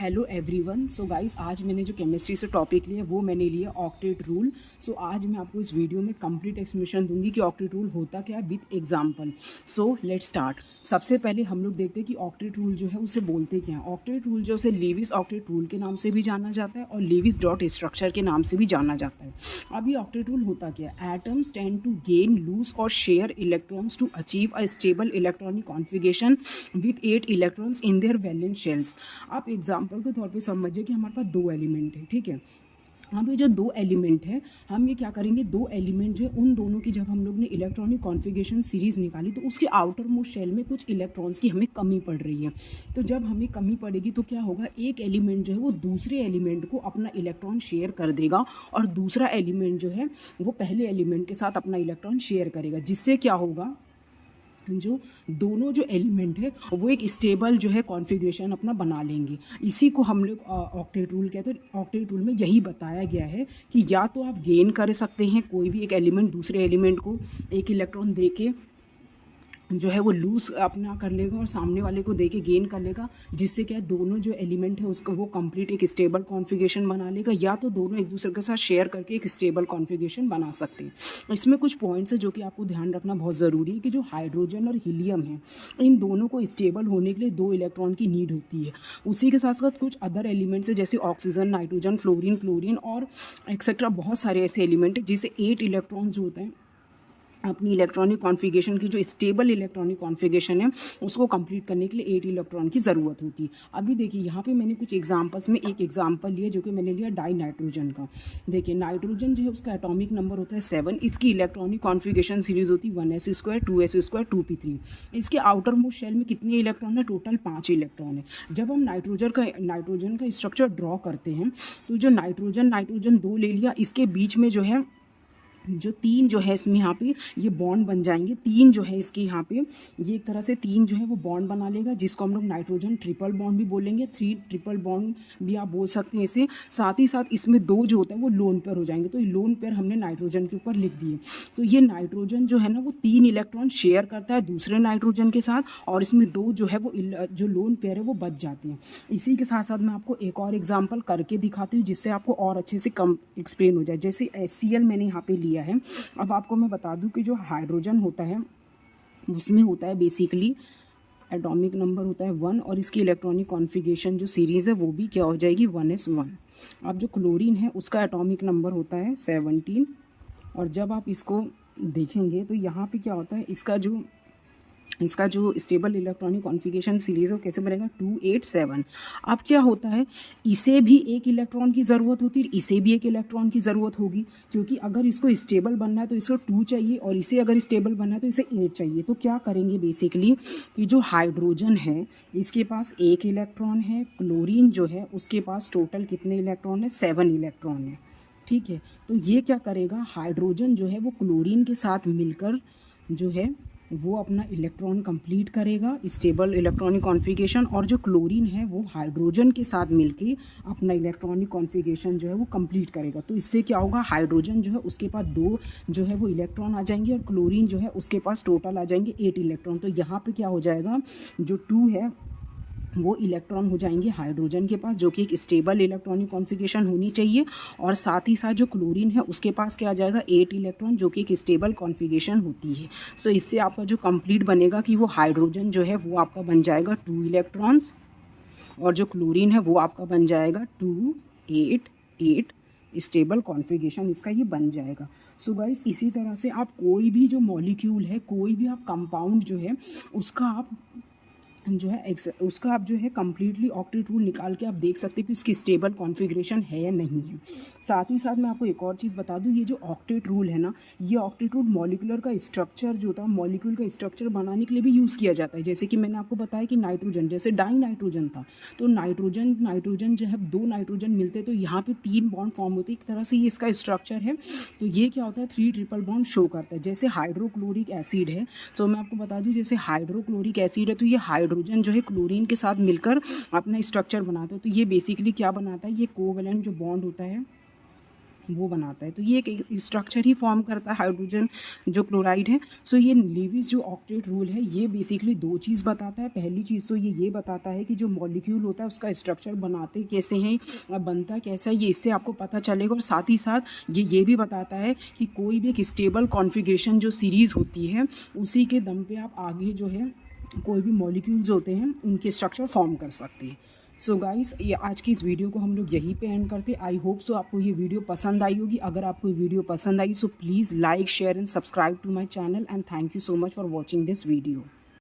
Hello everyone. So guys, आज मैंने जो केमिस्ट्री से टॉपिक लिया वो मैंने लिया ऑक्टेट रूल। सो आज मैं आपको इस वीडियो में कंप्लीट एक्सप्लेनेशन दूंगी कि ऑक्टेट रूल होता क्या है with example. So let's start. सबसे पहले हम लोग देखते हैं कि ऑक्टेट रूल जो है उसे बोलते क्या है। ऑक्टेट रूल जो उसे लीविस ऑक्टेट रूल के नाम से भी जाना जाता है और लीविस डॉट स्ट्रक्चर के नाम से भी जाना जाता है। अब ये ऑक्टेट रूल होता क्या है। Atoms tend to gain lose और share electrons to achieve a stable electronic configuration with 8 electrons in their valence shells. आप एग्जाम्पल के तौर पे समझिए कि हमारे पास दो एलिमेंट है, ठीक है। अब ये जो दो एलिमेंट है, हम ये क्या करेंगे, दो एलिमेंट जो है उन दोनों की जब हम लोग ने इलेक्ट्रॉनिक कॉन्फ़िगरेशन सीरीज़ निकाली तो उसके आउटर मोस्ट शेल में कुछ इलेक्ट्रॉन्स की हमें कमी पड़ रही है। तो जब हमें कमी पड़ेगी तो क्या होगा, एक एलिमेंट जो है वो दूसरे एलिमेंट को अपना इलेक्ट्रॉन शेयर कर देगा और दूसरा एलिमेंट जो है वो पहले एलिमेंट के साथ अपना इलेक्ट्रॉन शेयर करेगा, जिससे क्या होगा, जो दोनों जो एलिमेंट है वो एक स्टेबल जो है कॉन्फ़िगरेशन अपना बना लेंगे। इसी को हम लोग ऑक्टेट रूल कहते हैं। ऑक्टेट रूल में यही बताया गया है कि या तो आप गेन कर सकते हैं कोई भी एक एलिमेंट दूसरे एलिमेंट को एक इलेक्ट्रॉन दे के जो है वो लूज अपना कर लेगा और सामने वाले को दे के गेन कर लेगा, जिससे क्या है दोनों जो एलिमेंट है उसका वो कंप्लीट एक स्टेबल कॉन्फ़िगरेशन बना लेगा, या तो दोनों एक दूसरे के साथ शेयर करके एक स्टेबल कॉन्फ़िगरेशन बना सकते हैं। इसमें कुछ पॉइंट्स है जो कि आपको ध्यान रखना बहुत ज़रूरी है कि जो हाइड्रोजन और हीलियम है इन दोनों को स्टेबल होने के लिए 2 इलेक्ट्रॉन की नीड होती है। उसी के साथ साथ कुछ अदर एलिमेंट्स है जैसे ऑक्सीजन, नाइट्रोजन, फ्लोरीन, क्लोरीन और एक्सेट्रा बहुत सारे ऐसे एलिमेंट है जिसे 8 इलेक्ट्रॉन जो होते हैं अपनी इलेक्ट्रॉनिक कॉन्फ़िगरेशन की जो स्टेबल इलेक्ट्रॉनिक कॉन्फ़िगरेशन है उसको कंप्लीट करने के लिए 8 इलेक्ट्रॉन की ज़रूरत होती है। अभी देखिए यहाँ पे मैंने कुछ एग्जांपल्स में एक एग्जांपल लिया जो कि मैंने लिया डाई नाइट्रोजन का। देखिए नाइट्रोजन जो है उसका एटॉमिक नंबर होता है 7। इसकी इलेक्ट्रॉनिक कॉन्फ़िगरेशन सीरीज़ होती है 1s² 2s² 2p3। इसके आउटर मोस्ट शेल में कितने इलेक्ट्रॉन है, टोटल 5 इलेक्ट्रॉन है। जब हम नाइट्रोजन का स्ट्रक्चर ड्रॉ करते हैं तो जो नाइट्रोजन 2 ले लिया, इसके बीच में जो है जो 3 जो है इसमें यहाँ पे ये बॉन्ड बन जाएंगे। 3 जो है इसके यहाँ पे ये एक तरह से 3 जो है वो बॉन्ड बना लेगा, जिसको हम लोग नाइट्रोजन ट्रिपल बॉन्ड भी बोलेंगे, 3 ट्रिपल बॉन्ड भी आप बोल सकते हैं इसे। साथ ही साथ इसमें 2 जो होता है वो लोन पेयर हो जाएंगे। तो ये लोन पेयर हमने नाइट्रोजन के ऊपर लिख दिए। तो ये नाइट्रोजन जो है ना वो 3 इलेक्ट्रॉन शेयर करता है दूसरे नाइट्रोजन के साथ और इसमें 2 जो है वो जो लोन पेयर है वो बच जाते हैं। इसी के साथ साथ मैं आपको एक और एग्जाम्पल करके दिखाती हूँ जिससे आपको और अच्छे से कम एक्सप्लेन हो जाए। जैसे HCl मैंने यहाँ पे लिया है। अब आपको मैं बता दूं कि जो हाइड्रोजन होता है उसमें होता है बेसिकली एटॉमिक नंबर होता है 1 और इसकी इलेक्ट्रॉनिक कॉन्फ़िगरेशन जो सीरीज़ है वो भी क्या हो जाएगी 1s1। अब जो क्लोरीन है उसका एटॉमिक नंबर होता है 17 और जब आप इसको देखेंगे तो यहाँ पे क्या होता है, इसका जो स्टेबल इलेक्ट्रॉनिक कॉन्फ़िगरेशन सीरीज़ है वो कैसे बनेगा 287। अब क्या होता है, इसे भी एक इलेक्ट्रॉन की ज़रूरत होती है, इसे भी एक इलेक्ट्रॉन की ज़रूरत होगी, क्योंकि अगर इसको स्टेबल बनना है तो इसको 2 चाहिए और इसे अगर स्टेबल बनना है तो इसे 8 चाहिए। तो क्या करेंगे बेसिकली कि जो हाइड्रोजन है इसके पास 1 इलेक्ट्रॉन है, क्लोरीन जो है उसके पास टोटल कितने इलेक्ट्रॉन है, 7 इलेक्ट्रॉन है, ठीक है। तो ये क्या करेगा, हाइड्रोजन जो है वो क्लोरीन के साथ मिलकर जो है वो अपना इलेक्ट्रॉन कंप्लीट करेगा स्टेबल इलेक्ट्रॉनिक कॉन्फ़िगरेशन, और जो क्लोरीन है वो हाइड्रोजन के साथ मिलके अपना इलेक्ट्रॉनिक कॉन्फ़िगरेशन जो है वो कंप्लीट करेगा। तो इससे क्या होगा, हाइड्रोजन जो है उसके पास 2 जो है वो इलेक्ट्रॉन आ जाएंगे और क्लोरीन जो है उसके पास टोटल आ जाएंगे 8 इलेक्ट्रॉन। तो यहाँ पे क्या हो जाएगा, जो 2 है वो इलेक्ट्रॉन हो जाएंगे हाइड्रोजन के पास, जो कि एक स्टेबल इलेक्ट्रॉनिक कॉन्फ़िगरेशन होनी चाहिए, और साथ ही साथ जो क्लोरीन है उसके पास क्या आ जाएगा 8 इलेक्ट्रॉन, जो कि एक स्टेबल कॉन्फ़िगरेशन होती है। सो इससे आपका जो कंप्लीट बनेगा कि वो हाइड्रोजन जो है वो आपका बन जाएगा 2 इलेक्ट्रॉन्स और जो क्लोरीन है वो आपका बन जाएगा 2 8 8 स्टेबल कॉन्फ़िगरेशन इसका ये बन जाएगा। सो गाइस, इसी तरह से आप कोई भी जो मॉलिक्यूल है, कोई भी आप कंपाउंड जो है उसका आप जो है उसका आप जो है कम्प्लीटली ऑक्टेट रूल निकाल के आप देख सकते हैं कि उसकी स्टेबल कॉन्फ़िगरेशन है या नहीं है। साथ ही साथ मैं आपको एक और चीज़ बता दूं, ये जो ऑक्टेट रूल है ना, ये ऑक्टेट रूल मॉलिक्यूलर का स्ट्रक्चर जो था, मॉलिक्यूल का स्ट्रक्चर बनाने के लिए भी यूज़ किया जाता है। जैसे कि मैंने आपको बताया कि नाइट्रोजन, जैसे डाई नाइट्रोजन था, तो नाइट्रोजन जो है 2 नाइट्रोजन मिलते तो यहाँ पर 3 बॉन्ड फॉर्म होते, एक तरह से ये इसका स्ट्रक्चर है। तो ये क्या होता है, 3 ट्रिपल बॉन्ड शो करता है। जैसे हाइड्रोक्लोरिक एसिड है, तो मैं आपको बता दूँ जैसे हाइड्रोक्लोरिक एसिड है तो ये हाइड्रोजन जो है क्लोरीन के साथ मिलकर अपना स्ट्रक्चर बनाता है। तो ये बेसिकली क्या बनाता है, ये कोवेलेंट जो बॉन्ड होता है वो बनाता है। तो ये एक स्ट्रक्चर ही फॉर्म करता है हाइड्रोजन जो क्लोराइड है। सो ये लीविस जो ऑक्टेट रूल है ये बेसिकली दो चीज़ बताता है। पहली चीज़ तो ये बताता है कि जो मॉलिक्यूल होता है उसका स्ट्रक्चर बनाते कैसे हैं, बनता कैसा है, ये इससे आपको पता चलेगा। और साथ ही साथ ये भी बताता है कि कोई भी एक स्टेबल कॉन्फ़िगरेशन जो सीरीज़ होती है उसी के दम पे आप आगे जो है कोई भी मॉलिक्यूल्स होते हैं उनके स्ट्रक्चर फॉर्म कर सकते हैं। सो गाइस, ये आज की इस वीडियो को हम लोग यहीं पे एंड करते। आई होप सो आपको ये वीडियो पसंद आई होगी। अगर आपको ये वीडियो पसंद आई so please like share and subscribe to my channel and thank you so much for watching this video.